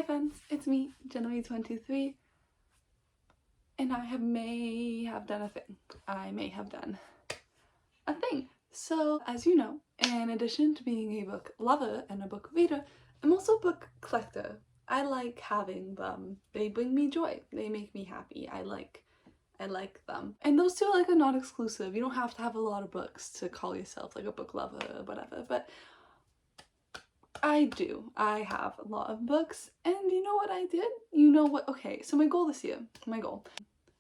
Hi friends, it's me, Genevieve123, and I may have done a thing. I may have done a thing. So, as you know, in addition to being a book lover and a book reader, I'm also a book collector. I like having them. They bring me joy. They make me happy. I like them. And those two are not exclusive. You don't have to have a lot of books to call yourself like a book lover or whatever, but I do. I have a lot of books, and you know what I did? You know what? Okay, so my goal this year,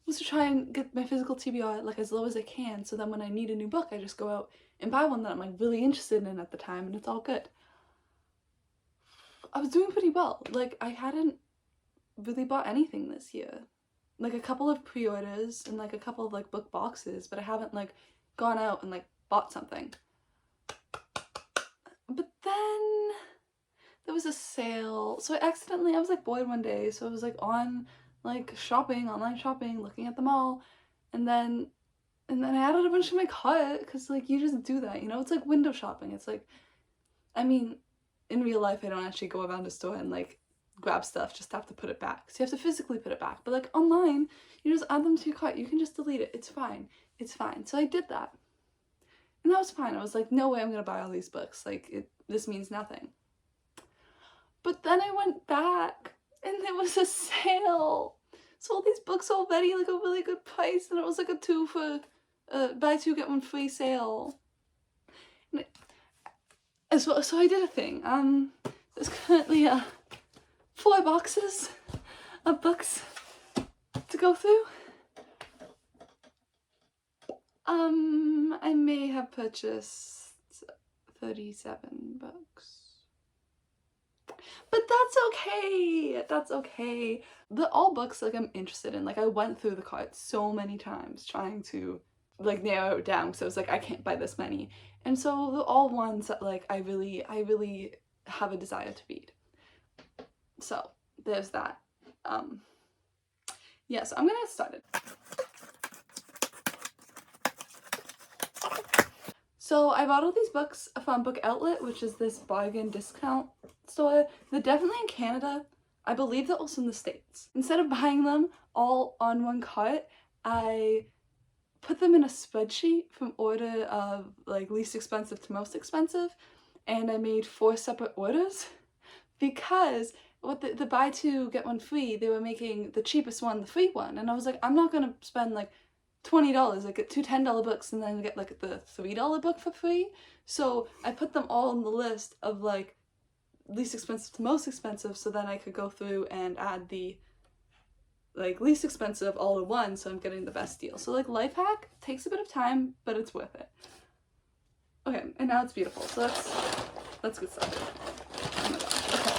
was to try and get my physical TBR as low as I can, so then when I need a new book, I just go out and buy one that I'm really interested in at the time, and it's all good. I was doing pretty well. I hadn't really bought anything this year. A couple of pre-orders and a couple of book boxes, but I haven't gone out and bought something. But then there was a sale, so I was bored one day, so I was on online shopping, looking at the mall, and then I added a bunch to my cart, because you just do that, you know? It's window shopping. It's I mean, in real life I don't actually go around a store and grab stuff, just have to put it back, so you have to physically put it back. But online, you just add them to your cart, you can just delete it, it's fine, so I did that, and that was fine. I was no way I'm gonna buy all these books, this means nothing. But then I went back and there was a sale. So all these books already a really good price, and it was a 2 for buy 2 get 1 free sale. So I did a thing. There's currently 4 boxes of books to go through. I may have purchased 37 books. But that's okay. They're all books I'm interested in. I went through the cart so many times trying to narrow it down, because I was I can't buy this many. And so they're all ones that I really have a desire to read. So there's that. Yeah, so I'm gonna get started. So I bought all these books from Book Outlet, which is this bargain discount store. They're definitely in Canada. I believe they're also in the States. Instead of buying them all on one cart, I put them in a spreadsheet from order of least expensive to most expensive, and I made 4 separate orders, because what the buy 2 get 1 free, they were making the cheapest one the free one, and I was I'm not gonna spend $20, get 2 $10 books and then get the $3 book for free. So I put them all on the list of least expensive to most expensive, so then I could go through and add the least expensive all in one, so I'm getting the best deal. So life hack takes a bit of time, but it's worth it. Okay, and now it's beautiful. So let's get started. Oh my gosh. Okay.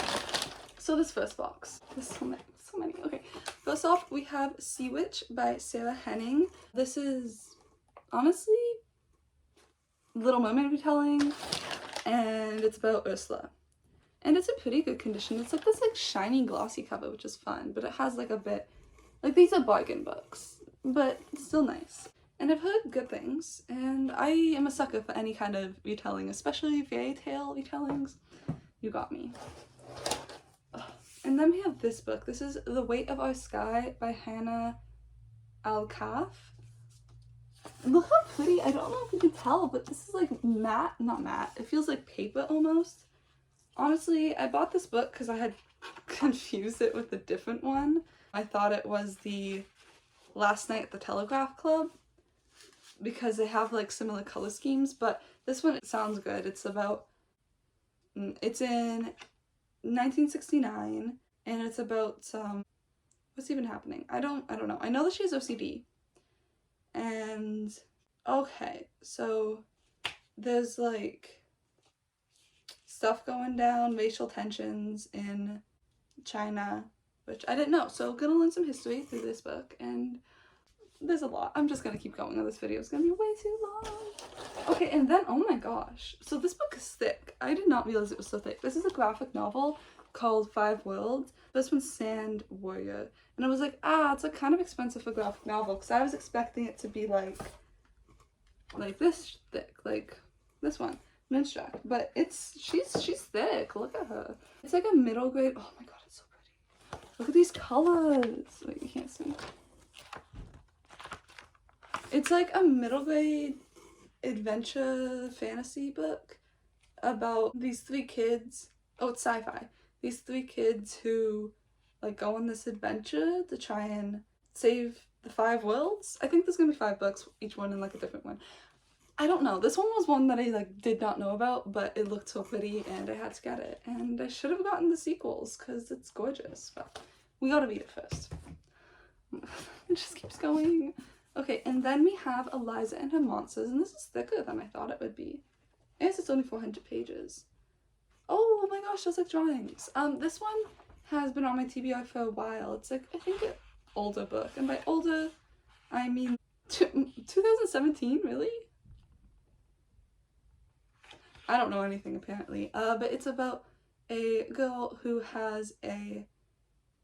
So this first box. There's so many. Okay. First off, we have Sea Witch by Sarah Henning. This is honestly Little Mermaid retelling, and it's about Ursula. And it's in pretty good condition. It's this shiny glossy cover, which is fun, but it has a bit, these are bargain books, but still nice. And I've heard good things, and I am a sucker for any kind of retelling, especially fairy tale retellings. You got me. And then we have this book. This is The Weight of Our Sky by Hannah Alcath. Look how pretty. I don't know if you can tell, but this is matte, not matte. It feels like paper almost. Honestly, I bought this book because I had confused it with a different one. I thought it was the Last Night at the Telegraph Club, because they have similar color schemes, but this one sounds good. It's in 1969, and it's about what's even happening? I don't know. I know that she has OCD. And okay, so there's stuff going down, racial tensions in China, which I didn't know. So gonna learn some history through this book, and there's a lot. I'm just gonna keep going, or this video is gonna be way too long. Okay, and then, oh my gosh. So this book is thick. I did not realize it was so thick. This is a graphic novel called 5 Worlds. This one's Sand Warrior. And I was it's kind of expensive for a graphic novel, because I was expecting it to be this thick, this one, Minstruck. But she's thick. Look at her. It's a middle grade. Oh my god, it's so pretty. Look at these colors. Wait, you can't see. It's like a middle grade adventure fantasy book about these 3 kids. Oh, it's sci-fi. These 3 kids who like go on this adventure to try and save the 5 worlds. I think there's gonna be 5 books, each one in like a different one. I don't know. This one was one that I like did not know about, but it looked so pretty and I had to get it. And I should have gotten the sequels because it's gorgeous, but we gotta read it first. It just keeps going. Okay, and then we have Eliza and Her Monsters, and this is thicker than I thought it would be. I guess it's only 400 pages. Oh my gosh, those like drawings. This one has been on my TBR for a while. It's like, I think an older book, and by older, I mean 2017, really? I don't know anything apparently, but it's about a girl who has a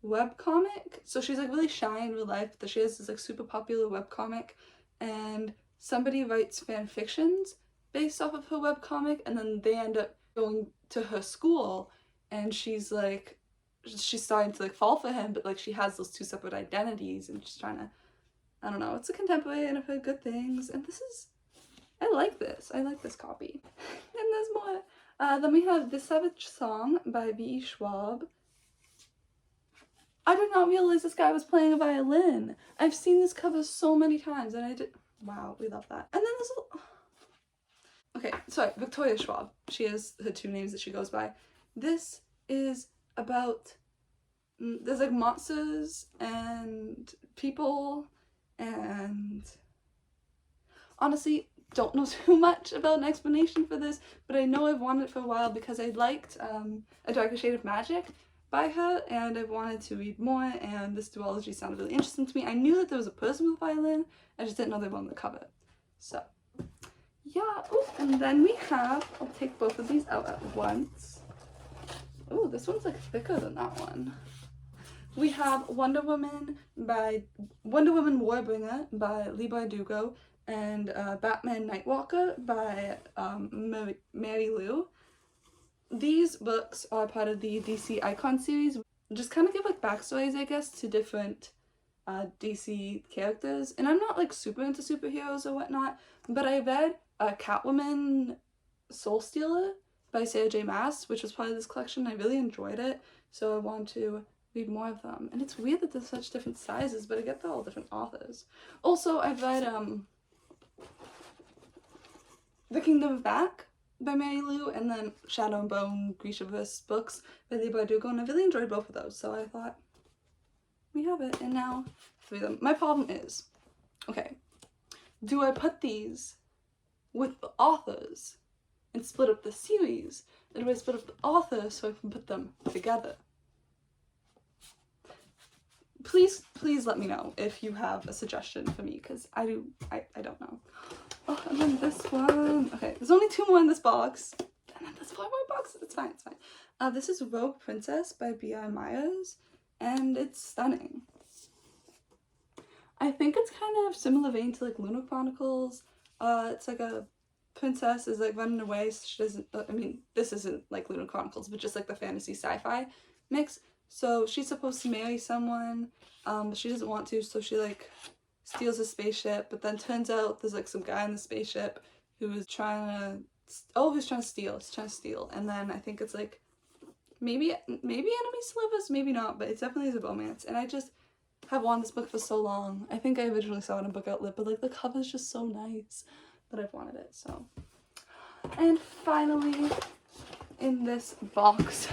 webcomic. So she's like really shy in real life, but she has this like super popular webcomic, and somebody writes fan fictions based off of her webcomic, and then they end up going to her school, and she's starting to like fall for him, but like she has those 2 separate identities, and she's trying to, I don't know, it's a contemporary and I've heard good things, and this is, I like this copy. And there's more. Then we have The Savage Song by V.E. Schwab. I did not realize this guy was playing a violin. I've seen this cover so many times, and I did, wow, we love that. And then there's okay, sorry, Victoria Schwab. She has her 2 names that she goes by. This is about, there's like monsters and people, and honestly, don't know too much about an explanation for this, but I know I've wanted it for a while because I liked A Darker Shade of Magic by her, and I've wanted to read more, and this duology sounded really interesting to me. I knew that there was a person with a violin, I just didn't know they were on the cover. So, yeah. Ooh, and then we have, I'll take both of these out at once. Oh, this one's like thicker than that one. We have Wonder Woman Warbringer by Lee Bardugo, and Batman Nightwalker by Mary Lou. These books are part of the DC Icon series. Just kind of give like backstories, I guess, to different DC characters. And I'm not like super into superheroes or whatnot, but I read Catwoman Soul Stealer by Sarah J. Maas, which was part of this collection. I really enjoyed it, so I want to read more of them. And it's weird that there's such different sizes, but I get they're all different authors. Also, I've read The Kingdom of Back by Mary Lou, and then Shadow and Bone Grishaverse books by Lee Bardugo, and I really enjoyed both of those, so I thought, we have it, and now 3 of them. My problem is, okay, do I put these with the authors and split up the series, or do I split up the authors so I can put them together? Please let me know if you have a suggestion for me, because I don't know. Oh, and then this one. Okay, there's only 2 more in this box. And then there's 4 more boxes. It's fine, it's fine. This is Rogue Princess by B.I. Myers, and it's stunning. I think it's kind of similar vein to like Lunar Chronicles. It's like a princess is like running away, so she doesn't, I mean, this isn't like Lunar Chronicles, but just like the fantasy sci-fi mix. So she's supposed to marry someone, but she doesn't want to, so she like steals a spaceship, but then turns out there's like some guy in the spaceship who is trying to steal, and then I think it's like maybe enemy slivers, maybe not, but it definitely is a romance, and I just have wanted this book for so long. I think I originally saw it in Book Outlet, but like the cover's just so nice that I've wanted it, so. And finally, in this box,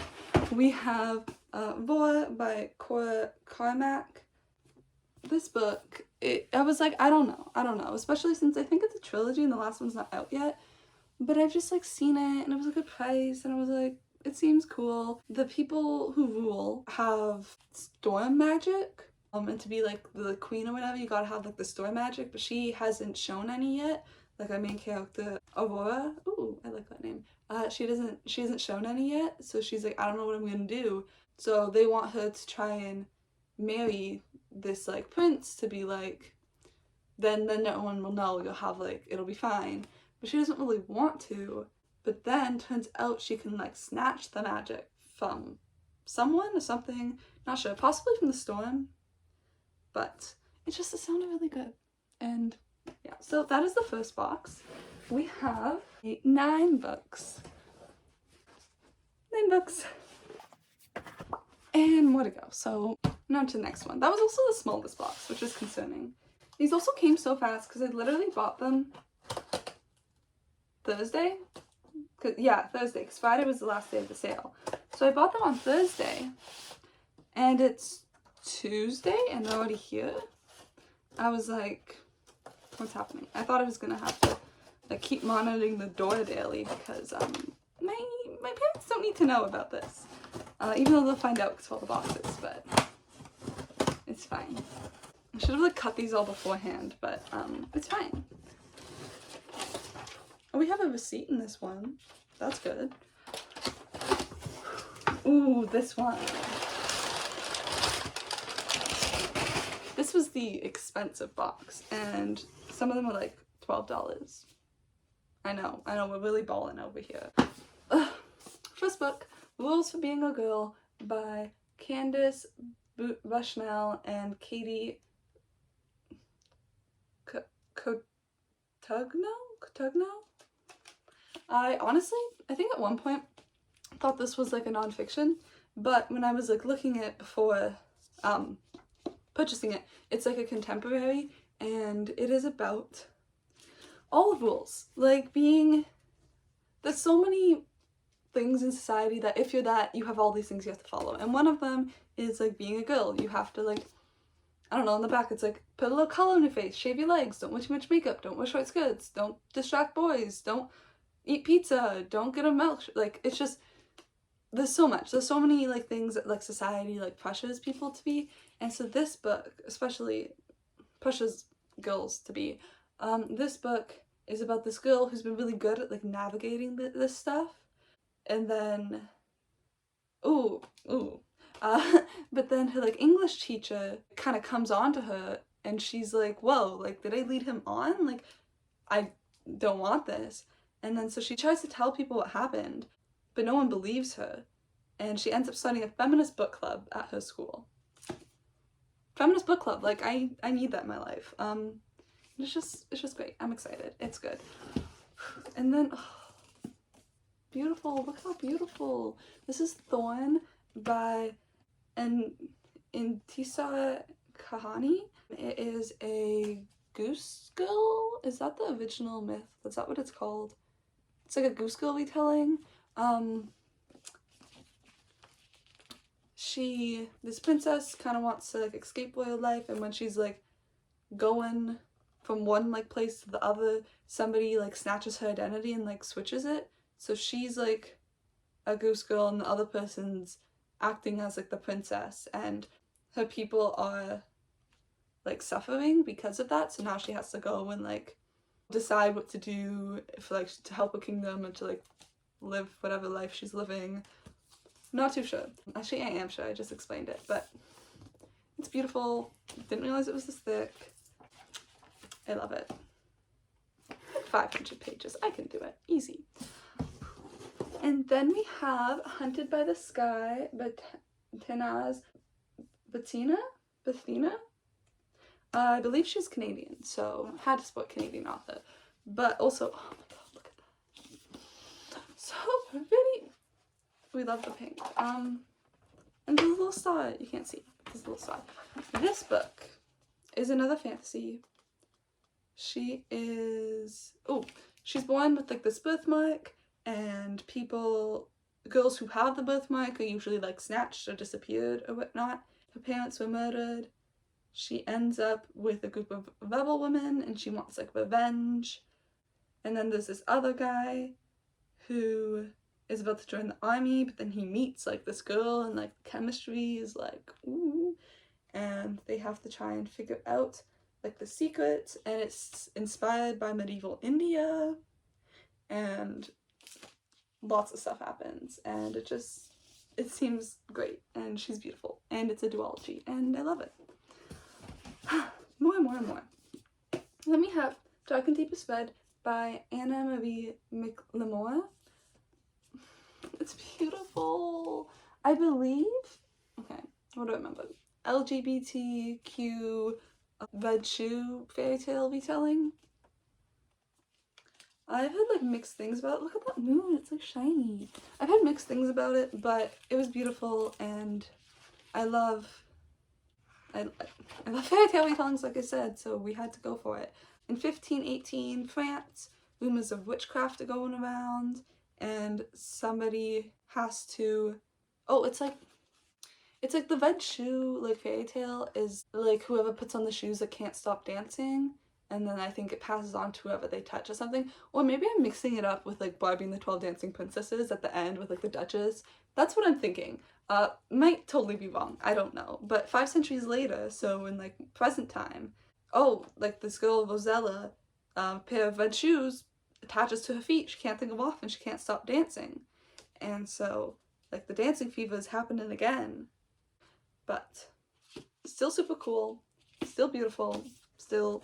we have Voa by Cora Carmack. This book, I was like, I don't know, especially since I think it's a trilogy and the last one's not out yet, but I've just like seen it and it was a good price and I was like, it seems cool. The people who rule have storm magic, and to be like the queen or whatever, you gotta have like the storm magic, but she hasn't shown any yet. Like our main character, Aurora, ooh, I like that name. She hasn't shown any yet, so she's like, I don't know what I'm gonna do. So they want her to try and marry this like prince to be like, then no one will know, you'll have like, it'll be fine. But she doesn't really want to, but then turns out she can like snatch the magic from someone or something, not sure, possibly from the storm, but it sounded really good. And yeah, so that is the first box. We have 9 books. 9 books. And more to go. So now to the next one. That was also the smallest box, which is concerning. These also came so fast because I literally bought them Thursday. Yeah, Thursday, because Friday was the last day of the sale. So I bought them on Thursday, and it's Tuesday, and they're already here. I was like, what's happening? I thought I was gonna have to like keep monitoring the door daily because my parents don't need to know about this. Even though they'll find out because of all the boxes, but it's fine. I should have like cut these all beforehand, but it's fine. Oh, we have a receipt in this one. That's good. Ooh, this one. This was the expensive box, and some of them were like $12. I know, we're really balling over here. First book, Rules for Being a Girl by Candace, Bushnell, and Katie Cotugno? I think at one point thought this was like a nonfiction, but when I was like looking at it before purchasing it, it's like a contemporary, and it is about all the rules. Like there's so many things in society that if you're that, you have all these things you have to follow, and one of them is like being a girl. You have to like, I don't know, on the back it's like, put a little color in your face, shave your legs, don't wear too much makeup, don't wear short skirts, don't distract boys, don't eat pizza, don't get a milk, like it's just, there's so many like things that like society like pressures people to be, and so this book especially pushes girls to be. This book is about this girl who's been really good at like navigating this stuff, and then but then her like English teacher kind of comes on to her, and she's like, whoa, like did I lead him on? Like I don't want this. And then so she tries to tell people what happened, but no one believes her, and she ends up starting a feminist book club at her school. Feminist book club, like I need that in my life. It's just great. I'm excited. It's good. And then beautiful, look how beautiful. This is Thorn by Intisa Kahani. It is a goose girl. Is that the original myth? Is that what it's called? It's like a goose girl retelling. This princess kind of wants to like escape royal life, and when she's like going from one like place to the other, somebody like snatches her identity and like switches it. So she's like a goose girl, and the other person's acting as like the princess, and her people are like suffering because of that. So now she has to go and like decide what to do for like to help her kingdom and to like live whatever life she's living. Not too sure. Actually, I am sure. I just explained it, but it's beautiful. Didn't realize it was this thick. I love it. 500 pages. I can do it. Easy. And then we have Hunted by the Sky by Tenaz Bettina? I believe she's Canadian, so had to support Canadian author. But also, oh my god, look at that. So pretty. We love the pink. And there's a little star. You can't see. There's a little star. This book is another fantasy. She's born with like this birthmark, and girls who have the birthmark are usually like snatched or disappeared or whatnot. Her parents were murdered. She ends up with a group of rebel women, and she wants like revenge. And then there's this other guy who is about to join the army, but then he meets like this girl, and like chemistry is like ooh, and they have to try and figure out like the secret, and it's inspired by medieval India, and lots of stuff happens, and it seems great, and she's beautiful, and it's a duology, and I love it. More. Then we have Dark and Deepest Red by Anna Marie McLemore. It's beautiful. I believe, okay, what do I remember? LGBTQ red shoe fairy tale retelling. I've heard like mixed things about it. Look at that moon, it's like shiny. I've heard mixed things about it, but it was beautiful, and I love fairy tale retellings, like I said, so we had to go for it. In 1518, France, rumors of witchcraft are going around, and somebody has to, oh, it's like the red shoe, like, fairy tale is like whoever puts on the shoes that can't stop dancing, and then I think it passes on to whoever they touch or something. Or maybe I'm mixing it up with like Barbie and the 12 Dancing Princesses at the end with like the Duchess. That's what I'm thinking. Might totally be wrong, I don't know. But 5 centuries later, so in like present time, oh, like this girl Rosella, pair of red shoes attaches to her feet, she can't think them off and she can't stop dancing. And so, like, the dancing fever is happening again. But still super cool, still beautiful, still,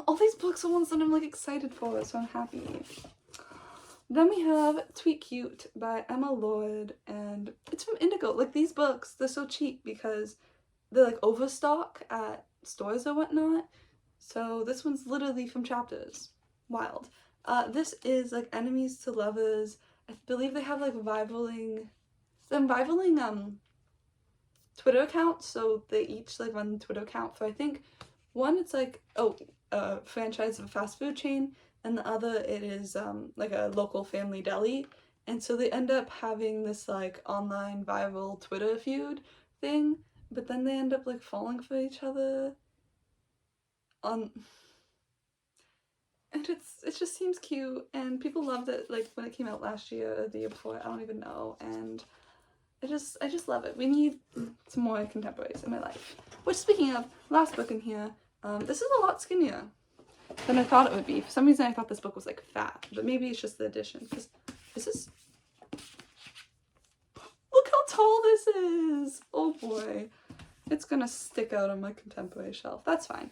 all these books are ones that I'm like excited for, so I'm happy. Then we have Tweet Cute by Emma Lord, and it's from Indigo. Like, these books, they're so cheap because they're like overstock at stores or whatnot. So this one's literally from Chapters. Wild. This is like enemies to lovers. I believe they have like rivaling Twitter accounts, so they each like run the Twitter account for, I think one it's like, oh, a franchise of a fast food chain, and the other it is like a local family deli, and so they end up having this like online viral Twitter feud thing, but then they end up like falling for each other on, and it just seems cute, and people loved it like when it came out last year or the year before, I don't even know, and I just love it. We need some more contemporaries in my life. Which, speaking of, last book in here, this is a lot skinnier than I thought it would be. For some reason I thought this book was like fat, but maybe it's just the edition, because this is, look how tall this is! Oh boy. It's gonna stick out on my contemporary shelf. That's fine.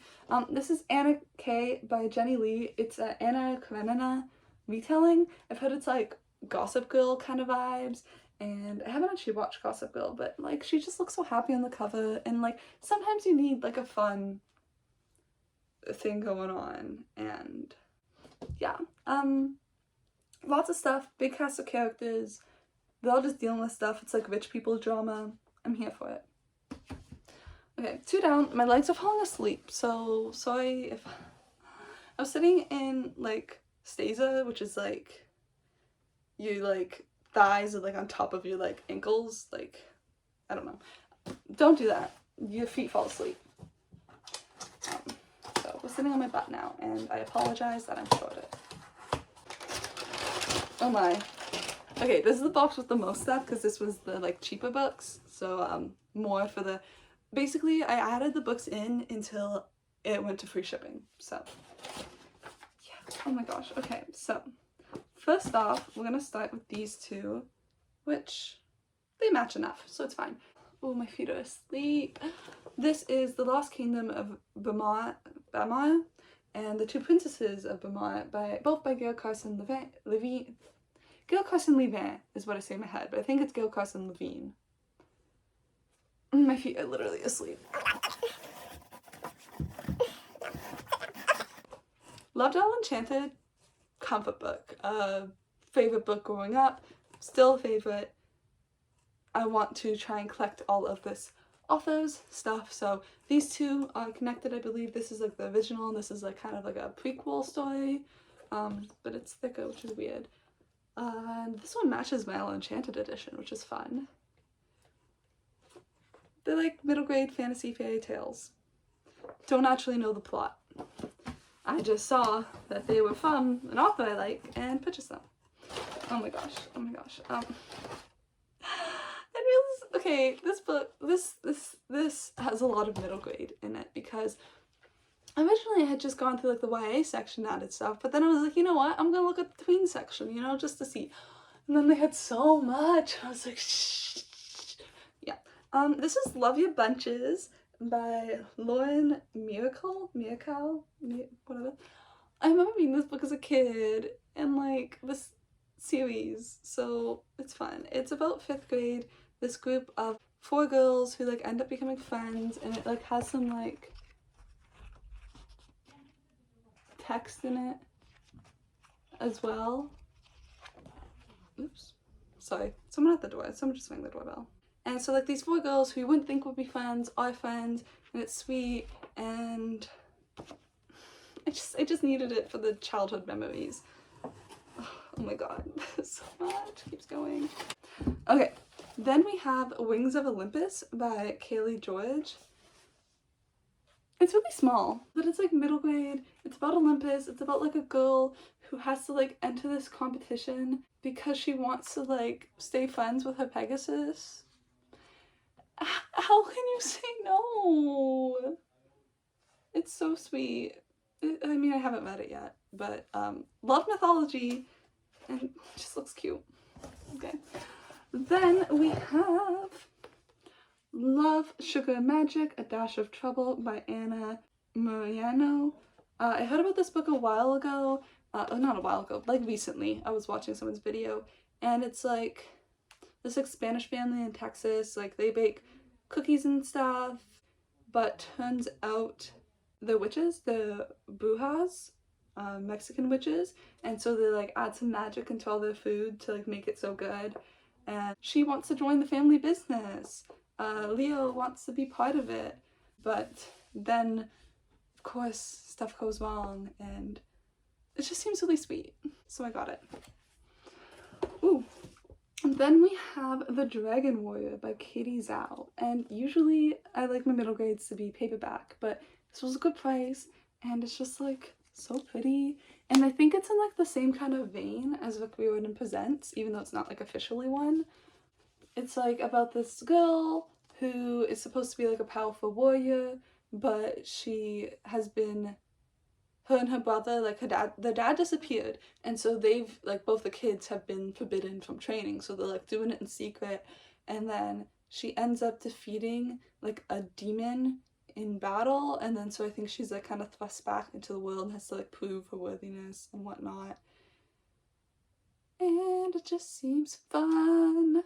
This is Anna K by Jenny Lee. It's an Anna Karenina retelling. I've heard it's like Gossip Girl kind of vibes, and I haven't actually watched Gossip Girl, but like she just looks so happy on the cover, and like sometimes you need like a fun thing going on, and yeah. Lots of stuff, big cast of characters, they're all just dealing with stuff. It's like rich people drama. I'm here for it. Okay, 2 down. My legs are falling asleep, so sorry if I was sitting in like Stasa, which is like you like thighs are like on top of your like ankles, like I don't know. Don't do that. Your feet fall asleep. So we're sitting on my butt now, and I apologize that I'm shorted. Oh my. Okay, this is the box with the most stuff because this was the like cheaper books, so more for the. Basically, I added the books in until it went to free shipping. So yeah. Oh my gosh. Okay, so first off, we're gonna start with these two, which they match enough, so it's fine. Oh, my feet are asleep. This is The Lost Kingdom of Bamar, and The Two Princesses of Bamar, both by Gail Carson Levine. Gail Carson Levine is what I say in my head, but I think it's Gail Carson Levine. My feet are literally asleep. Loved All Enchanted, comfort book. Favorite book growing up, still a favorite. I want to try and collect all of this author's stuff, so these two are connected. I believe this is like the original, and this is like kind of like a prequel story, but it's thicker, which is weird. And this one matches my All Enchanted edition, which is fun. They're like middle grade fantasy fairy tales. Don't actually know the plot. I just saw that they were from an author I like and purchased them. Oh my gosh, oh my gosh. Okay, this book, this has a lot of middle grade in it, because originally I had just gone through like the YA section added stuff, but then I was like, you know what, I'm gonna look at the tween section, you know, just to see. And then they had so much, I was like, shh. Yeah. This is Love Your Bunches by Lauren Miracle, whatever. I remember reading this book as a kid, and like this series, so it's fun. It's about 5th grade. this group of 4 girls who like end up becoming friends, and it like has some like text in it as well. Oops, sorry, someone at the door. Someone just rang the doorbell. And so like these 4 girls who you wouldn't think would be friends are friends, and it's sweet, and I just needed it for the childhood memories. Oh my god, so much keeps going. Okay, then we have Wings of Olympus by Kaylee George. It's really small, but it's like middle grade. It's about Olympus. It's about like a girl who has to like enter this competition because she wants to like stay friends with her Pegasus. How can you say no? It's so sweet. I mean, I haven't read it yet, but love mythology, and it just looks cute. Okay. Then we have Love, Sugar and Magic, A Dash of Trouble by Anna Mariano. I heard about this book a while ago. Not a while ago, like recently. I was watching someone's video, and it's like this like Spanish family in Texas. Like they bake cookies and stuff, but turns out the witches, the brujas, Mexican witches, and so they like add some magic into all their food to like make it so good. And she wants to join the family business. Leo wants to be part of it, but then of course stuff goes wrong, and it just seems really sweet, so I got it. Ooh. And then we have The Dragon Warrior by Katie Zhao, and usually I like my middle grades to be paperback, but this was a good price, and it's just like so pretty, and I think it's in like the same kind of vein as Rick Riordan Presents, even though it's not like officially one. It's like about this girl who is supposed to be like a powerful warrior, but she has been, her and her brother, like their dad disappeared, and so they've like both the kids have been forbidden from training, so they're like doing it in secret, and then she ends up defeating like a demon in battle, and then so I think she's like kind of thrust back into the world and has to like prove her worthiness and whatnot, and it just seems fun.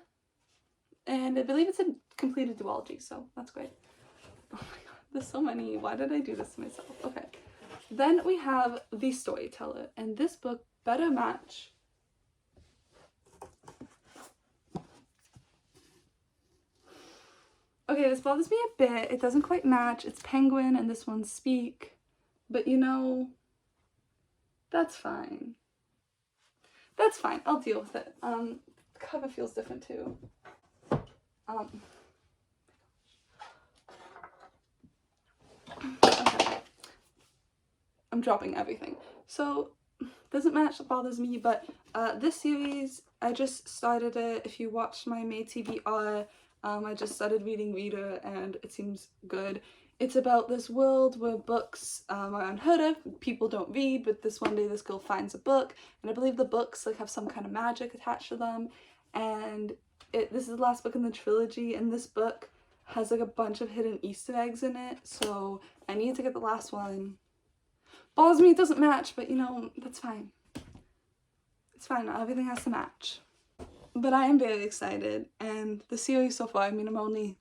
And I believe it's a completed duology, so that's great. Oh my god, there's so many. Why did I do this to myself? Okay. Then we have The Storyteller, and this book better match. Okay, this bothers me a bit. It doesn't quite match. It's Penguin and this one's Speak, but you know, that's fine. That's fine. I'll deal with it. The cover feels different too. Okay. I'm dropping everything. So, doesn't match, it bothers me, but this series, I just started it. If you watched my May TBR, I just started reading Reader, and it seems good. It's about this world where books are unheard of, people don't read, but this one day this girl finds a book, and I believe the books like have some kind of magic attached to them, and this is the last book in the trilogy, and this book has like a bunch of hidden Easter eggs in it, so I need to get the last one. Bothers me it doesn't match, but you know, that's fine. It's fine, not everything has to match. But I am very excited, and the series so far, I mean, I'm only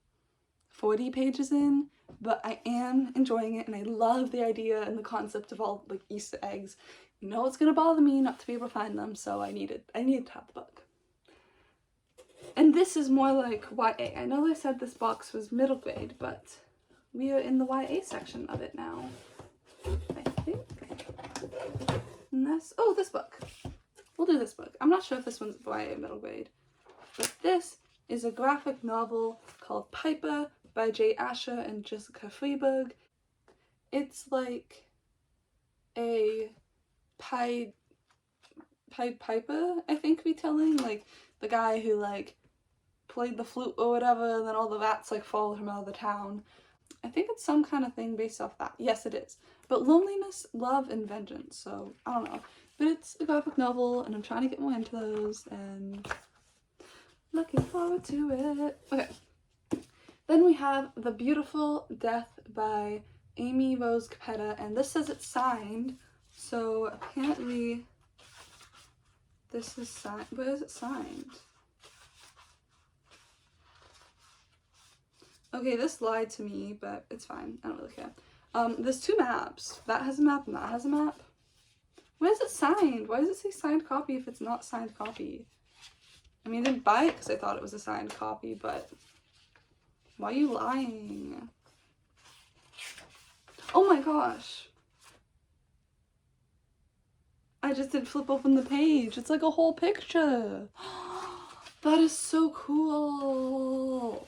40 pages in, but I am enjoying it, and I love the idea and the concept of all like Easter eggs. You know it's gonna bother me not to be able to find them, so I needed to have the book. And this is more like YA. I know I said this box was middle grade, but we are in the YA section of it now, I think. And this book. We'll do this book. I'm not sure if this one's YA middle grade, but this is a graphic novel called Piper by Jay Asher and Jessica Freiburg. It's like a Pied Piper, I think, retelling, like the guy who like played the flute or whatever, and then all the rats like followed him out of the town. I think it's some kind of thing based off that. Yes, it is. But loneliness, love, and vengeance, so I don't know. But it's a graphic novel, and I'm trying to get more into those, and looking forward to it. Okay. Then we have The Beautiful Death by Amy Rose Capetta, and this says it's signed, so apparently this is signed. Where is it signed? Okay, this lied to me, but it's fine. I don't really care. There's 2 maps. That has a map and that has a map. Why is it signed? Why does it say signed copy if it's not signed copy? I mean, I didn't buy it because I thought it was a signed copy, but why are you lying? Oh my gosh. I just did flip open the page. It's like a whole picture. That is so cool.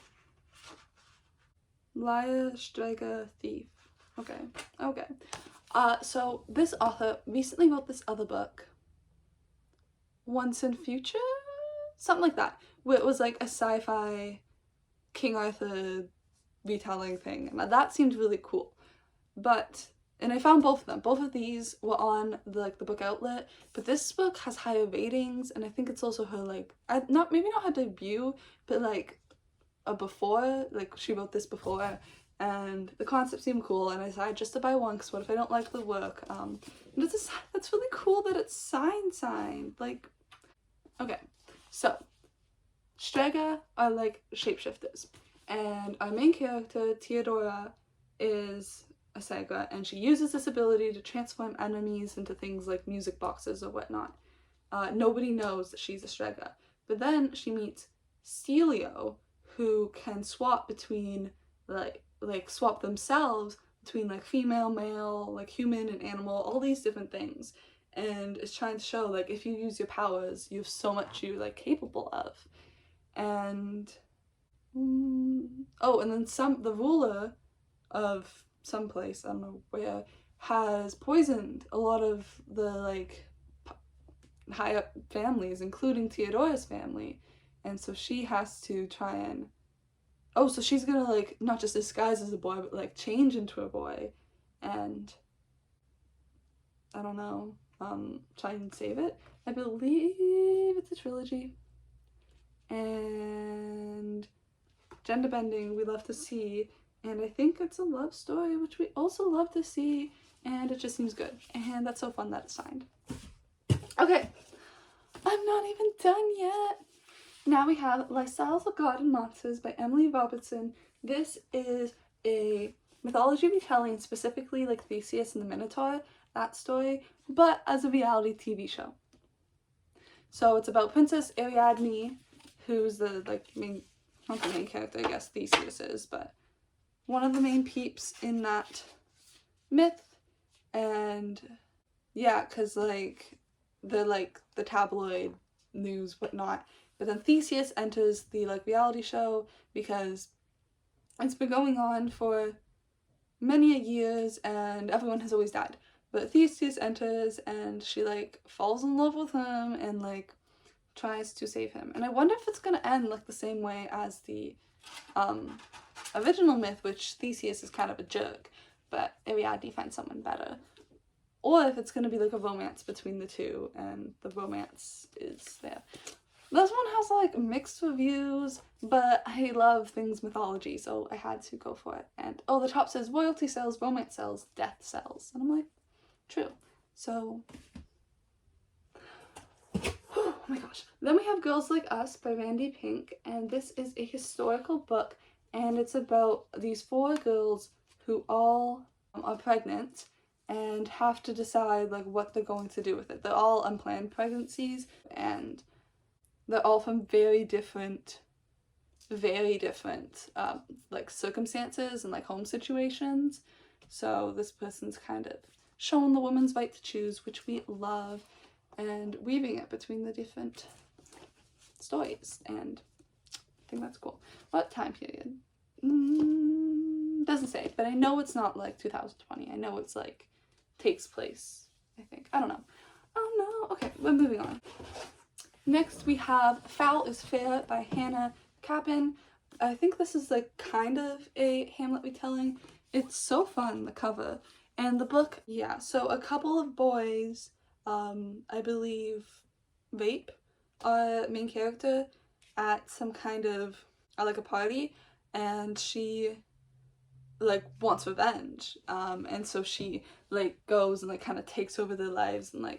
Liar, striker, thief. Okay, okay. So this author recently wrote this other book, Once and Future? Something like that, where it was like a sci-fi King Arthur retelling thing, and that seemed really cool. And I found both of them. Both of these were on the book outlet, but this book has higher ratings, and I think it's also her maybe not her debut, but like a before, like she wrote this before, and the concept seemed cool, and I decided just to buy one because what if I don't like the work? And that's really cool that it's signed. Like, okay, so Strega are like shapeshifters, and our main character Theodora is a Saga, and she uses this ability to transform enemies into things like music boxes or whatnot. Nobody knows that she's a Strega, but then she meets Celio, who can swap between swap themselves between like female, male, like human and animal, all these different things, and is trying to show like if you use your powers, you have so much you're like capable of. And oh, and then the ruler of some place, I don't know where, has poisoned a lot of the like high up families, including Theodora's family, and so she has to try and so she's gonna like not just disguise as a boy, but like change into a boy, and I don't know, try and save it. I believe it's a trilogy, and gender bending we love to see, and I think it's a love story, which we also love to see, and it just seems good, and that's so fun that it's signed. Okay, I'm not even done yet. Now we have Eliza and Her Monsters by Emily Robertson. This is a mythology retelling, specifically like Theseus and the Minotaur, that story, but as a reality TV show. So it's about Princess Ariadne, who's the not the main character, I guess Theseus is, but one of the main peeps in that myth. And yeah, because like the tabloid news, whatnot. But then Theseus enters the reality show because it's been going on for many years and everyone has always died. But Theseus enters and she falls in love with him and tries to save him. And I wonder if it's gonna end the same way as the original myth, which Theseus is kind of a jerk, but Ariadne finds someone better. Or if it's gonna be a romance between the two and the romance is there. This one has mixed reviews, but I love things mythology, so I had to go for it. And oh, the top says royalty sells, romance sells, death sells. And I'm like, true. So, oh my gosh. Then we have Girls Like Us by Randy Pink, and this is a historical book, and it's about these 4 girls who all are pregnant and have to decide what they're going to do with it. They're all unplanned pregnancies, and they're all from very different circumstances and home situations. So this person's kind of showing the woman's right to choose, which we love, and weaving it between the different stories, and I think that's cool. What time period? Doesn't say, but I know it's not 2020. I know it's takes place, I think. I don't know. Oh no. Okay, we're moving on. Next we have Foul is Fair by Hannah Cappin. I think this is kind of a Hamlet retelling. It's so fun, the cover. And the book, yeah, so a couple of boys, I believe, rape our main character at some kind of, a party, and she wants revenge. And so she goes and kind of takes over their lives and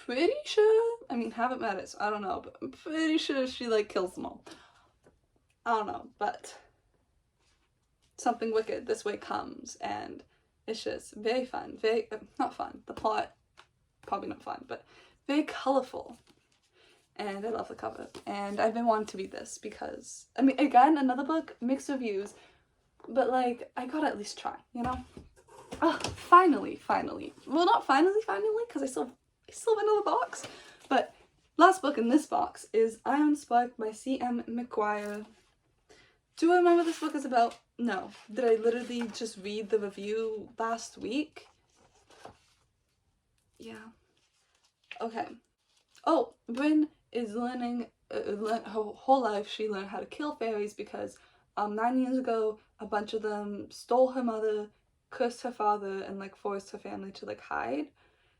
pretty sure, I mean, haven't met it, so I don't know, but I'm pretty sure she kills them all. I don't know, but something wicked this way comes, and it's just very fun, very, not fun, the plot, probably not fun, but very colorful, and I love the cover, and I've been wanting to read this because, I mean, again, another book, mixed reviews, but like, I gotta at least try, you know? Oh, finally, well, not finally, because I still have another box, but last book in this box is Iron Spark by C.M. Maguire. Do I remember what this book is about? No. Did I literally just read the review last week? Yeah. Okay. Oh, Bryn is learning, her whole life she learned how to kill fairies because 9 years ago a bunch of them stole her mother, cursed her father, and like forced her family to like hide.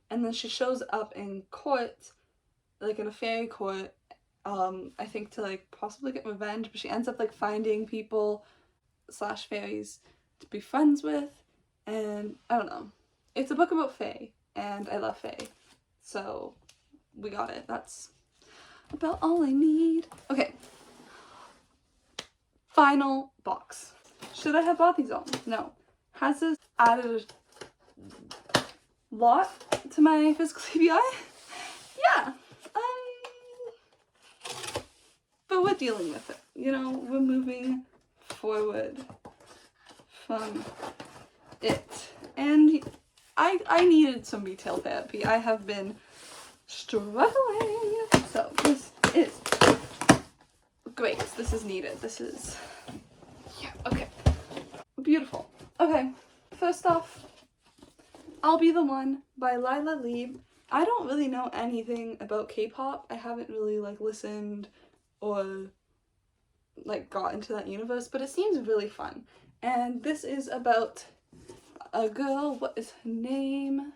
And then she shows up in court, like in a fairy court, I think to like possibly get revenge, but she ends up like finding people / fairies to be friends with, and I don't know. It's a book about fae, and I love fae, so we got it. That's about all I need. Okay. Final box. Should I have bought these all? No. Has this added a lot to my physical TBI? Yeah. But we're dealing with it. You know, we're moving forward from it. And I needed some retail therapy. I have been struggling. So this is great. This is needed. This is, yeah, okay. Beautiful. Okay, first off, I'll Be the One by Lila Lee. I don't really know anything about K-pop. I haven't really like listened or like got into that universe, but it seems really fun. And this is about a girl, what is her name?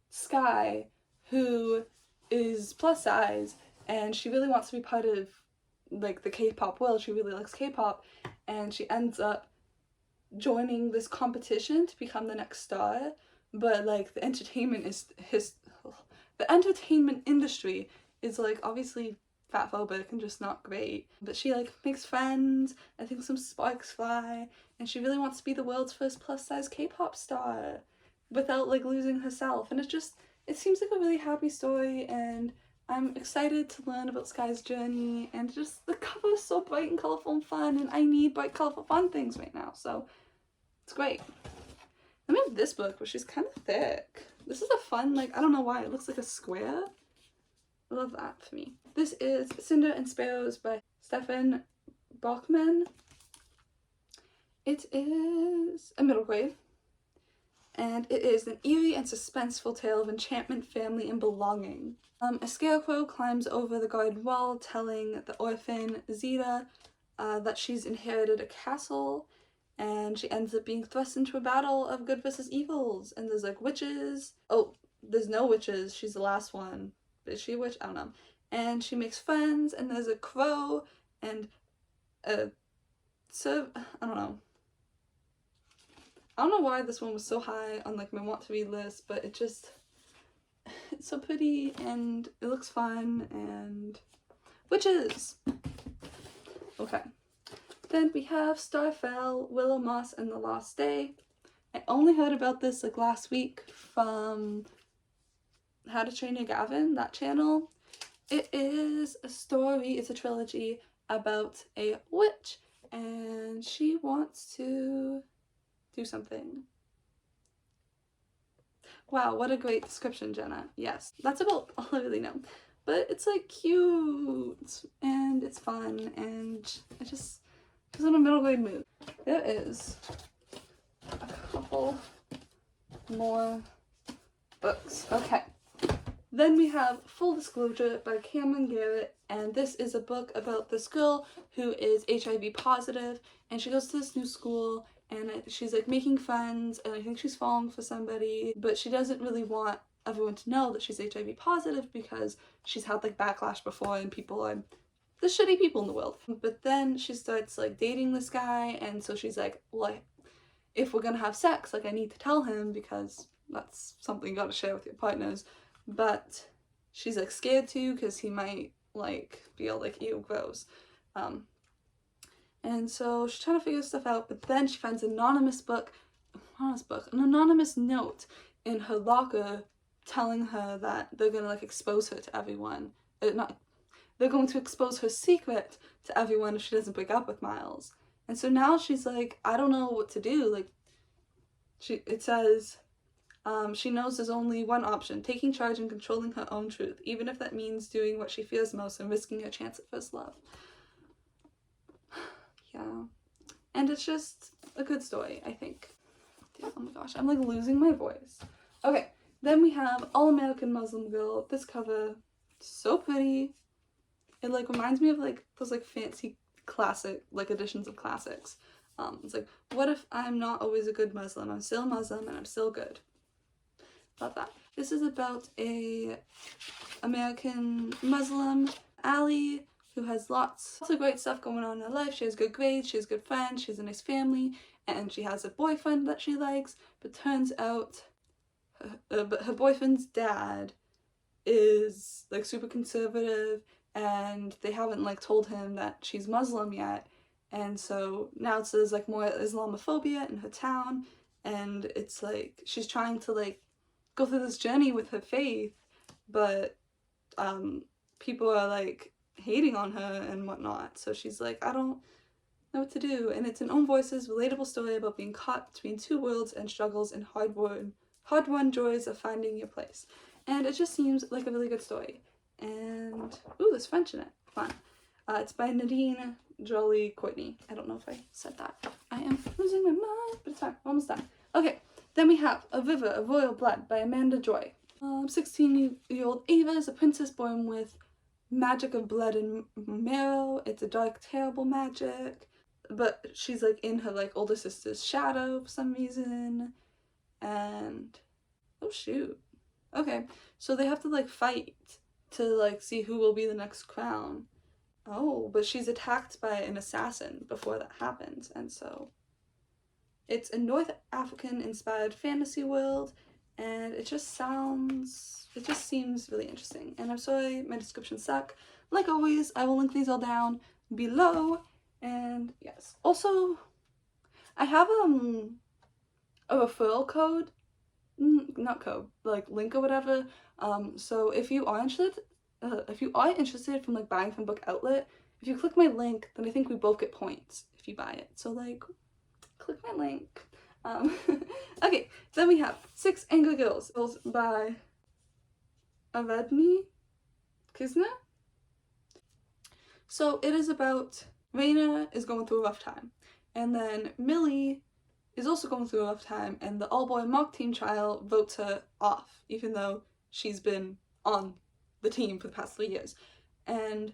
Sky, who is plus size, and she really wants to be part of like the K-pop world. She really likes K-pop, and she ends up joining this competition to become the next star, but like the entertainment industry is like obviously fatphobic and just not great, but she like makes friends, I think some sparks fly, and she really wants to be the world's first plus size K-pop star without like losing herself, and it seems like a really happy story, and I'm excited to learn about Sky's journey, and just the cover is so bright and colorful and fun, and I need bright, colorful, fun things right now, so it's great. Then we have this book, which is kind of thick. This is a fun, like, I don't know why, it looks like a square. I love that for me. This is Cinder and Sparrows by Stefan Bachman. It is a middle grade, and it is an eerie and suspenseful tale of enchantment, family, and belonging. A scarecrow climbs over the guard wall, telling the orphan Zita that she's inherited a castle, and she ends up being thrust into a battle of good versus evils, and there's like witches. Oh, there's no witches, she's the last one. Is she a witch? I don't know. And she makes friends, and there's a crow and a I don't know. I don't know why this one was so high on like my want to read list, but it's so pretty and it looks fun, and witches. Okay. Then we have Starfell, Willow Moss, and the Lost Day. I only heard about this like last week from How to Train Your Gavin, that channel. It is a story, it's a trilogy about a witch, and she wants to do something. Wow, what a great description, Jenna. Yes, that's about all I really know. But it's like cute, and it's fun, and I just was in a middle grade mood. There is a couple more books. Okay. Then we have Full Disclosure by Garrett, and this is a book about this girl who is HIV positive, and she goes to this new school, and she's like making friends, and I think she's falling for somebody, but she doesn't really want everyone to know that she's HIV positive because she's had like backlash before, and people are the shitty people in the world. But then she starts like dating this guy, and so she's like, well, if we're gonna have sex, like I need to tell him because that's something you gotta share with your partners. But she's like scared too because he might like feel like ew, gross. And so she's trying to figure stuff out, but then she finds an anonymous note in her locker telling her that they're gonna like expose her to everyone. They're going to expose her secret to everyone if she doesn't break up with Miles. And so now she's like, I don't know what to do. Like, it says, she knows there's only one option, taking charge and controlling her own truth, even if that means doing what she fears most and risking her chance at first love. Yeah. And it's just a good story, I think. Damn, oh my gosh, I'm like losing my voice. Okay, then we have All-American Muslim Girl. This cover, so pretty. It like reminds me of like those like fancy classic like editions of classics. It's like, what if I'm not always a good Muslim? I'm still Muslim and I'm still good. Love that. This is about a American Muslim, Allie, who has lots of great stuff going on in her life. She has good grades, she has good friends, she has a nice family, and she has a boyfriend that she likes, but turns out but her boyfriend's dad is like super conservative, and they haven't like told him that she's Muslim yet, and so now there's like more Islamophobia in her town, and it's like she's trying to like go through this journey with her faith, but people are like hating on her and whatnot, so she's like, I don't know what to do. And it's an own voices relatable story about being caught between two worlds and struggles and hard-won joys of finding your place. And it just seems like a really good story. And ooh, there's French in it. Fun. It's by Nadine Jolie Courtney. I don't know if I said that. I am losing my mind, but it's fine. Almost done. Okay, then we have A Viva of Royal Blood by Amanda Joy. 16-year-old Ava is a princess born with magic of blood and marrow. It's a dark, terrible magic, but she's like in her like older sister's shadow for some reason. And oh shoot. Okay, so they have to like fight to like see who will be the next crown. Oh, but she's attacked by an assassin before that happens, and so it's a North African inspired fantasy world, and it just seems really interesting. And I'm sorry my descriptions suck. Like always, I will link these all down below. And yes, also I have a referral code, not code, like link or whatever. So if you are interested from like buying from Book Outlet, if you click my link, then I think we both get points if you buy it. So like, click my link. Okay, then we have 6 Angry Girls by Avedni Kisner. So it is about Raina is going through a rough time, and then Millie is also going through a rough time, and the all-boy mock team trial votes her off, even though she's been on the team for the past 3 years. And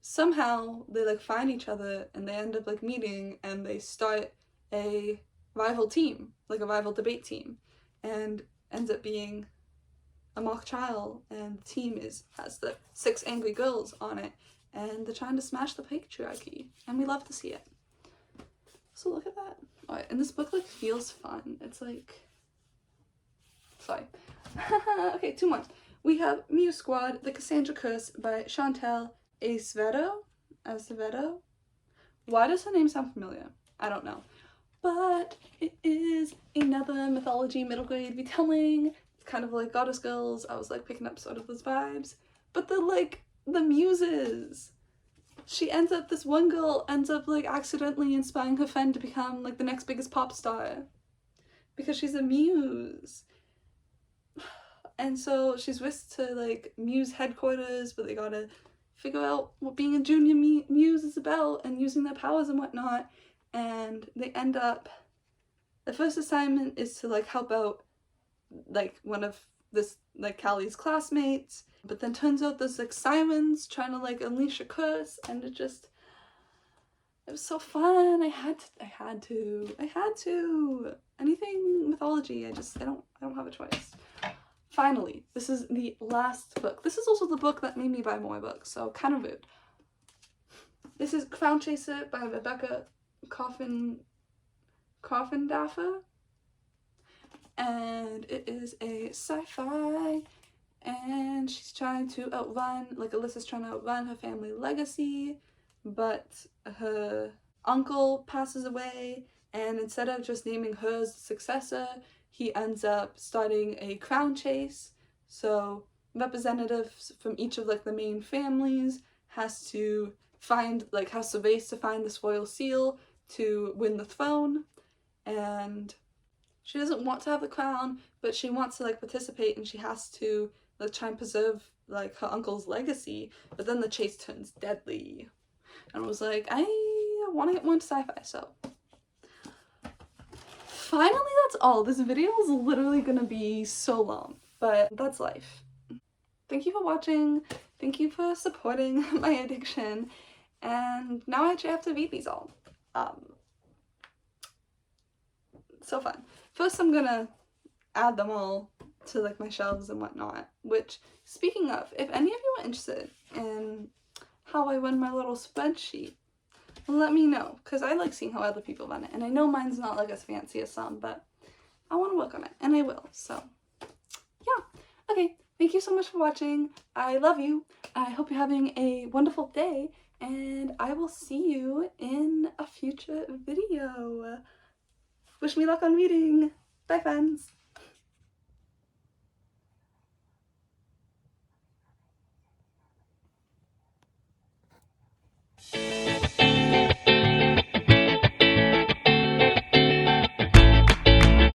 somehow they like find each other, and they end up like meeting, and they start a rival team, like a rival debate team, and ends up being a mock trial, and the team has the 6 angry girls on it, and they're trying to smash the patriarchy, and we love to see it. So look at that. Alright, and this book like feels fun. It's like, sorry. Okay, 2 more. We have Muse Squad, The Cassandra Curse by Chantal Acevedo. Why does her name sound familiar? I don't know. But it is another mythology middle grade retelling. It's kind of like Goddess Girls. I was like picking up sort of those vibes. But the muses. This one girl ends up like accidentally inspiring her friend to become like the next biggest pop star. Because she's a muse. And so she's whisked to like muse headquarters, but they gotta figure out what being a junior muse is about and using their powers and whatnot. And they end up, the first assignment is to like help out like one of this like Callie's classmates, but then turns out there's like sirens trying to like unleash a curse, and it was so fun. I had to anything mythology. I don't have a choice. Finally, this is the last book. This is also the book that made me buy more books, so kind of rude. This is Crown Chaser by Rebecca Coffindaffer, and it is a sci-fi, and she's trying to outrun, like Alyssa's trying to outrun her family legacy, but her uncle passes away, and instead of just naming her as the successor, he ends up starting a crown chase. So representatives from each of like the main families has to race to find this royal seal to win the throne, and she doesn't want to have the crown, but she wants to like participate, and she has to like try and preserve like her uncle's legacy. But then the chase turns deadly, and I was like, I want to get more into sci-fi. So finally, that's all. This video is literally gonna be so long, but that's life. Thank you for watching. Thank you for supporting my addiction. And now I actually have to read these all. So fun. First, I'm gonna add them all to like my shelves and whatnot. Which, speaking of, if any of you are interested in how I run my little spreadsheet, let me know, because I like seeing how other people run it. And I know mine's not like as fancy as some, but I want to work on it, and I will. So yeah. Okay, thank you so much for watching. I love you. I hope you're having a wonderful day, and I will see you in a future video. Wish me luck on reading. Bye, friends.